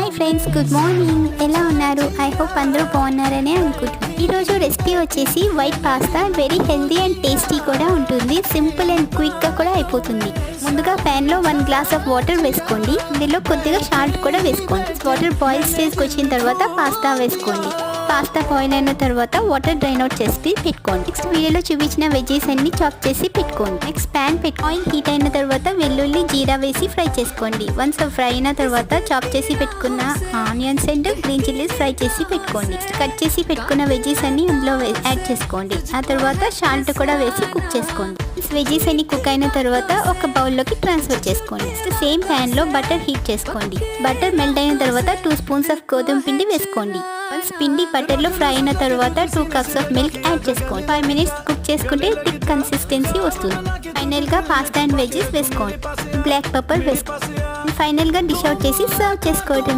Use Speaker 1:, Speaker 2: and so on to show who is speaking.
Speaker 1: Hi friends, good morning. ఎలా ఉన్నారు? I hope అందరూ బాగున్నారనే అనుకుంటున్నాను. ఈరోజు రెసిపీ వచ్చేసి white pasta. Very healthy and tasty కూడా ఉంటుంది. సింపుల్ అండ్ క్విక్గా కూడా అయిపోతుంది. ముందుగా ప్యాన్లో 1 గ్లాస్ ఆఫ్ వాటర్ వేసుకోండి. ఇందులో కొద్దిగా సాల్ట్ కూడా వేసుకోండి. వాటర్ బాయిల్ స్టేజ్కి వచ్చిన తర్వాత పాస్తా వేసుకోండి. పాస్తా బాయిల్ అయిన తర్వాత వాటర్ డ్రైన్ అవుట్ చేసి పెట్టుకోండి. నెక్స్ట్ వీడియోలో చూపించిన వెజెస్ అన్ని చాప్ చేసి పెట్టుకోండి. నెక్స్ట్ ప్యాన్ ఆయిల్ హీట్ అయిన తర్వాత వెల్లుల్లి జీరా వేసి ఫ్రై చేసుకోండి. వన్స్ ఫ్రై అయిన తర్వాత చాప్ చేసి పెట్టుకున్న onions and green chillies fry చేసి పెట్టుకోండి. కట్ చేసి పెట్టుకున్న వెజెస్ అన్ని ఇందులో యాడ్ చేసుకోండి. ఆ తర్వాత సాల్ట్ కూడా వేసి కుక్ చేసుకోండి. వెజెస్ అన్ని కుక్ అయిన తర్వాత ఒక బౌల్లోకి ట్రాన్స్ఫర్ చేసుకోండి. సేమ్ ప్యాన్ లో బటర్ హీట్ చేసుకోండి. బటర్ మెల్ట్ అయిన తర్వాత 2 స్పూన్స్ ఆఫ్ గోధుమ పిండి వేసుకోండి. వన్స్ పిండి బటర్ లో ఫ్రై అయిన తర్వాత 2 కప్స్ ఆఫ్ మిల్క్ యాడ్ చేసుకోండి. 5 మినిట్స్ కుక్ చేసుకుంటే థిక్ కన్సిస్టెన్సీ వస్తుంది. ఫైనల్ గా పాస్తా అండ్ వెజెస్ వేసుకోండి. బ్లాక్ పెప్పర్ వేసుకోండి. ఫైనల్ గా డిష్ అవుట్ చేసి సర్వ్ చేసుకోవడమే.